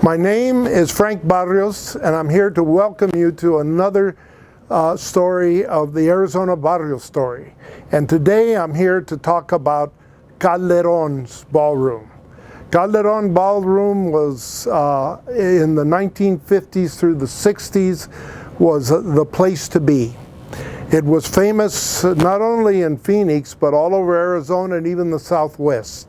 My name is Frank Barrios, and I'm here to welcome you to another story of the Arizona Barrios story. And today I'm here to talk about Calderon's Ballroom. Calderon Ballroom was in the 1950s through the 60s was the place to be. It was famous not only in Phoenix but all over Arizona and even the Southwest.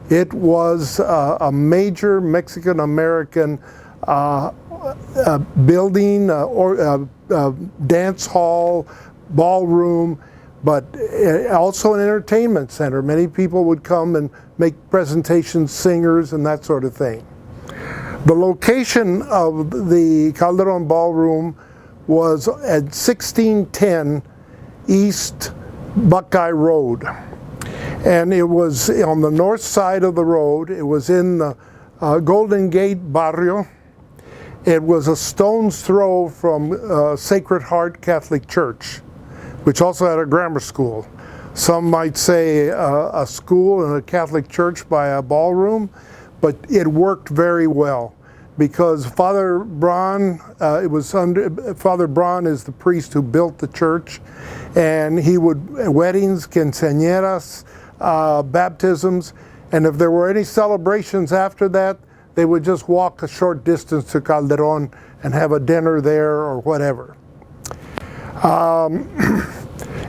It was a major Mexican-American building, dance hall, ballroom, but also an entertainment center. Many people would come and make presentations, singers, and that sort of thing. The location of the Calderon Ballroom was at 1610 East Buckeye Road. And it was on the north side of the road. It was in the Golden Gate Barrio. It was a stone's throw from Sacred Heart Catholic Church, which also had a grammar school. Some might say a school and a Catholic church by a ballroom, but it worked very well because Father Braun, Father Braun is the priest who built the church, and he would, weddings, quinceañeras, baptisms, and if there were any celebrations after that, they would just walk a short distance to Calderon and have a dinner there or whatever.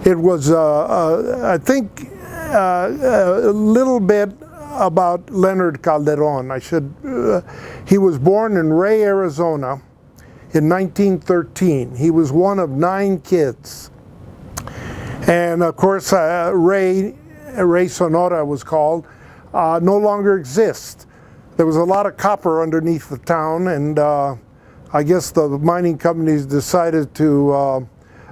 It was, I think, a little bit about Leonard Calderon. He was born in Ray, Arizona in 1913. He was one of 9 kids. And of course, Ray Sonora was called, no longer exists. There was a lot of copper underneath the town, and I guess the mining companies decided to,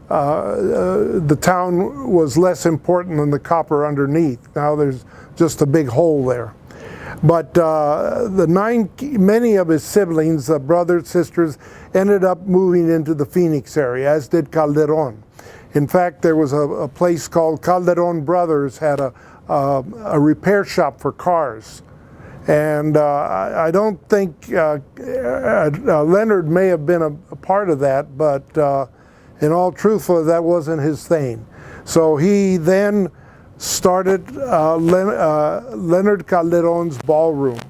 the town was less important than the copper underneath. Now there's just a big hole there. But many of his siblings, brothers, sisters, ended up moving into the Phoenix area, as did Calderon. In fact, there was a place called Calderon Brothers, had a repair shop for cars. And I don't think, Leonard may have been a part of that, but in all truthfulness, that wasn't his thing. So he then started Leonard Calderon's Ballroom.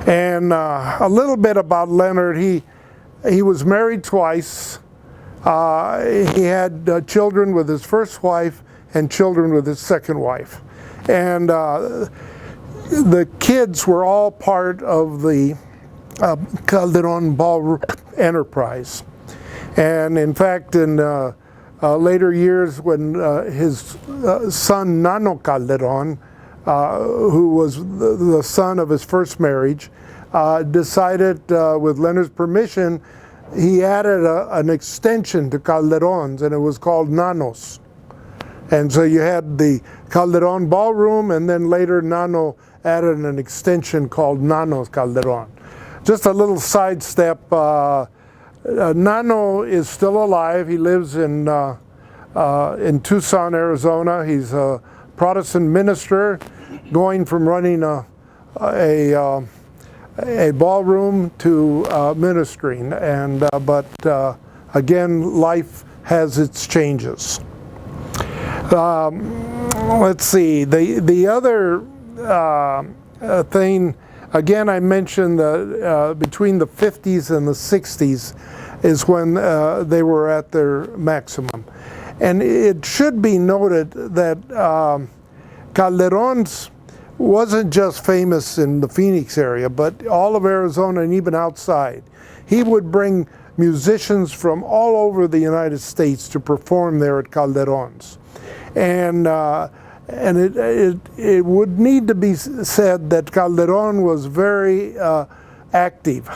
And a little bit about Leonard, he was married twice. He had children with his first wife and children with his second wife. And the kids were all part of the Calderon Ballroom enterprise. And in fact, in later years when his son Nano Calderon, who was the son of his first marriage, decided with Leonard's permission, he added an extension to Calderon's, and it was called Nanos. And so you had the Calderon Ballroom, and then later Nano added an extension called Nanos Calderon. Just a little sidestep, Nano is still alive. He lives in Tucson, Arizona. He's a Protestant minister, going from running a ballroom to ministering, and but again, life has its changes. Let's see, the other thing, again, I mentioned that between the 50s and the 60s is when they were at their maximum. And it should be noted that Calderon's wasn't just famous in the Phoenix area, but all of Arizona and even outside. He would bring musicians from all over the United States to perform there at Calderon's. And it would need to be said that Calderon was very active.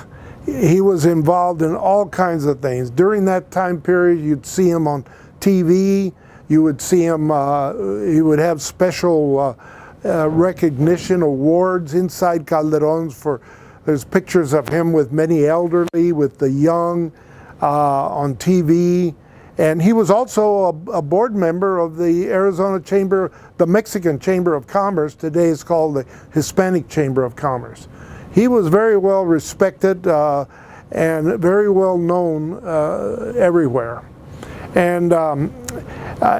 He was involved in all kinds of things. During that time period, you'd see him on TV. You would see him, he would have special recognition awards inside Calderon's there's pictures of him with many elderly, with the young, on TV. And he was also a board member of the Arizona Chamber, the Mexican Chamber of Commerce. Today it's called the Hispanic Chamber of Commerce. he was very well respected and very well known everywhere. And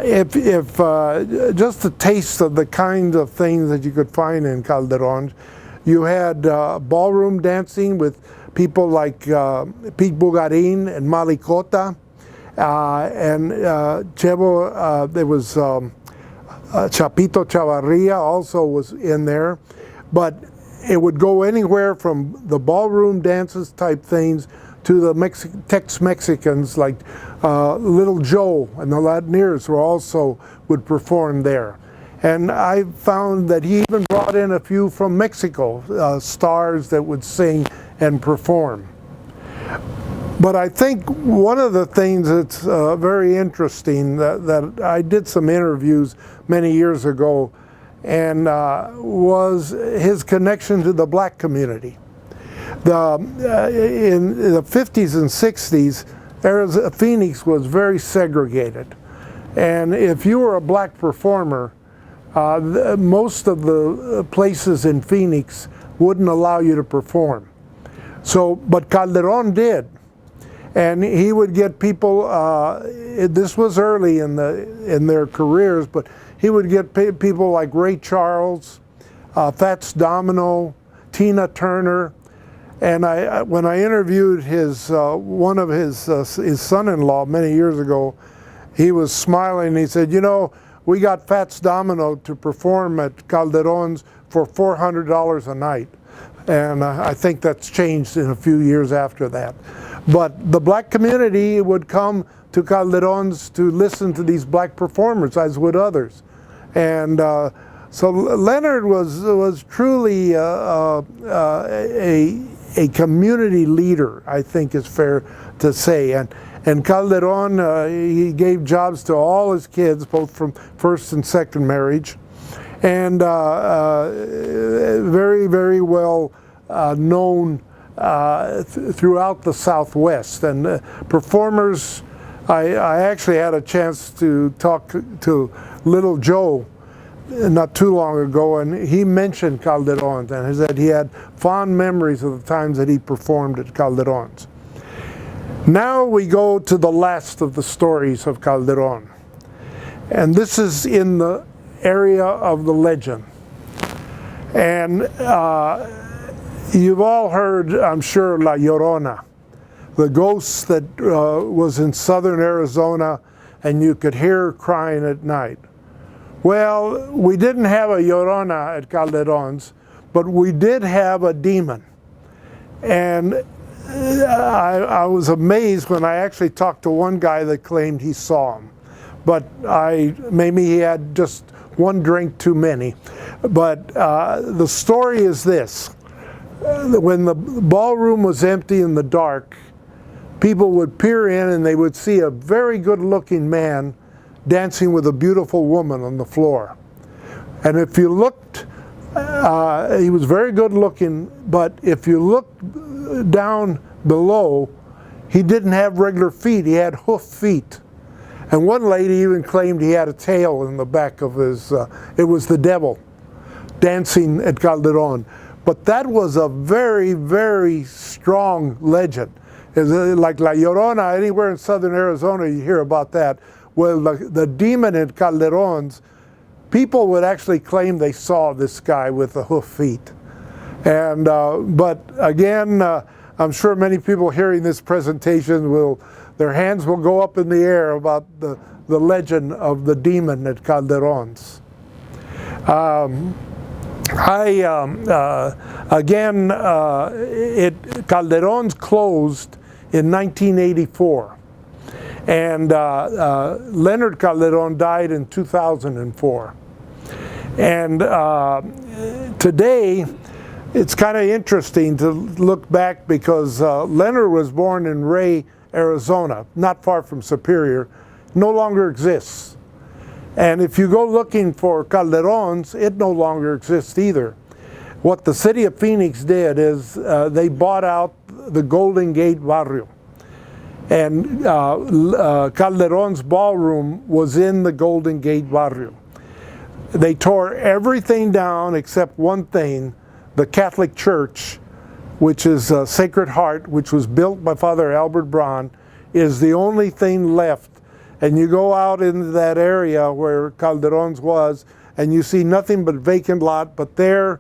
if just a taste of the kind of things that you could find in Calderon, you had ballroom dancing with people like Pete Bugarin and Malicota, and Chevo, there was Chapito Chavarria also was in there, but it would go anywhere from the ballroom dances type things to the Tex-Mexicans like Little Joe and the Latineers were also would perform there. And I found that he even brought in a few from Mexico, stars that would sing and perform. But I think one of the things that's very interesting that I did some interviews many years ago and was his connection to the black community. In the 50s and 60s, Phoenix was very segregated. And if you were a black performer, most of the places in Phoenix wouldn't allow you to perform. So, but Calderon did. And he would get people, this was early in their careers, but he would get people like Ray Charles, Fats Domino, Tina Turner. And when I interviewed one of his son-in-law many years ago, he was smiling. He said, "You know, we got Fats Domino to perform at Calderon's for $400 a night." And I think that's changed in a few years after that. But the black community would come to Calderon's to listen to these black performers, as would others. And so Leonard was truly a community leader, I think is fair to say. And Calderon, he gave jobs to all his kids, both from first and second marriage. And very, very well known throughout the Southwest. And performers, I actually had a chance to talk to Little Joe not too long ago, and he mentioned Calderon's and he said he had fond memories of the times that he performed at Calderon's. Now we go to the last of the stories of Calderon, and this is in the area of the legend. And you've all heard, I'm sure, La Llorona, the ghost that was in southern Arizona and you could hear her crying at night. Well, we didn't have a Llorona at Calderon's, but we did have a demon. And I was amazed when I actually talked to one guy that claimed he saw him. But maybe he had just one drink too many. But the story is this. When the ballroom was empty in the dark, people would peer in and they would see a very good-looking man dancing with a beautiful woman on the floor. And if you looked, he was very good-looking, but if you looked down below, he didn't have regular feet, he had hoof feet. And one lady even claimed he had a tail in the back of his, it was the devil dancing at Calderon. But that was a very, very strong legend. It's like La Llorona, anywhere in southern Arizona you hear about that. Well, the demon at Calderon's, people would actually claim they saw this guy with the hoof feet. And, but again, I'm sure many people hearing this presentation their hands will go up in the air about the legend of the demon at Calderon's. Calderon's closed in 1984. And Leonard Calderon died in 2004. And today, it's kind of interesting to look back because Leonard was born in Ray, Arizona, not far from Superior, no longer exists. And if you go looking for Calderon's, it no longer exists either. What the city of Phoenix did is they bought out the Golden Gate Barrio. And Calderon's ballroom was in the Golden Gate Barrio. They tore everything down except one thing, the Catholic Church which is Sacred Heart, which was built by Father Albert Braun, is the only thing left. And you go out into that area where Calderon's was, and you see nothing but vacant lot, but there,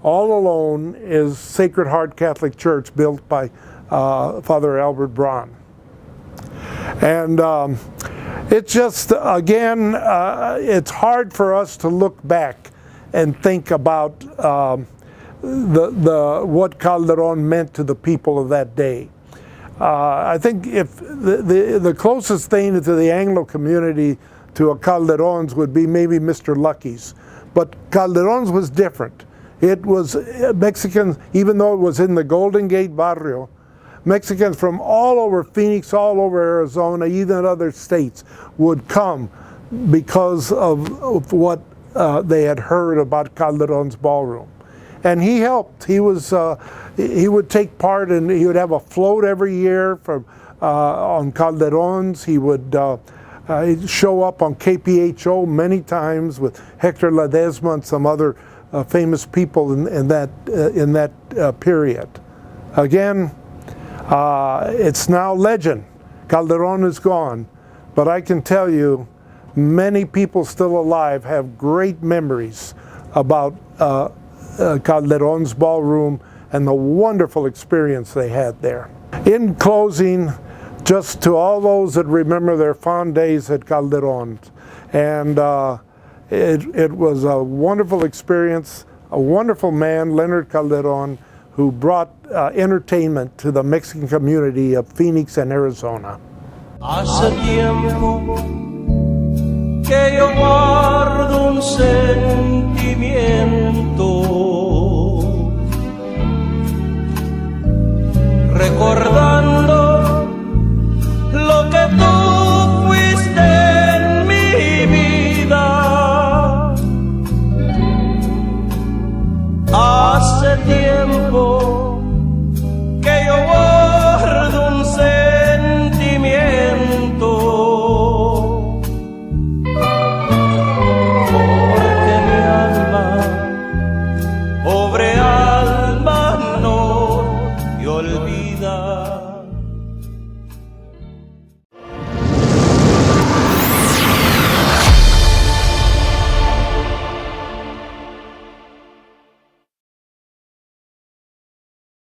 all alone, is Sacred Heart Catholic Church, built by Father Albert Braun. And it's just, again, it's hard for us to look back and think about what Calderon meant to the people of that day. I think if the closest thing to the Anglo community to a Calderon's would be maybe Mr. Lucky's, but Calderon's was different. It was Mexicans, even though it was in the Golden Gate Barrio, Mexicans from all over Phoenix, all over Arizona, even other states would come because of what they had heard about Calderon's ballroom. And he helped. He would take part, and he would have a float every year from on Calderon's. He would show up on KPHO many times with Hector Ledesma and some other famous people in that period. Again, it's now legend. Calderon is gone, but I can tell you, many people still alive have great memories about Calderon's ballroom and the wonderful experience they had there. In closing, just to all those that remember their fond days at Calderon's, and it was a wonderful experience, a wonderful man, Leonard Calderon, who brought entertainment to the Mexican community of Phoenix and Arizona. Hace tiempo que yo guardo un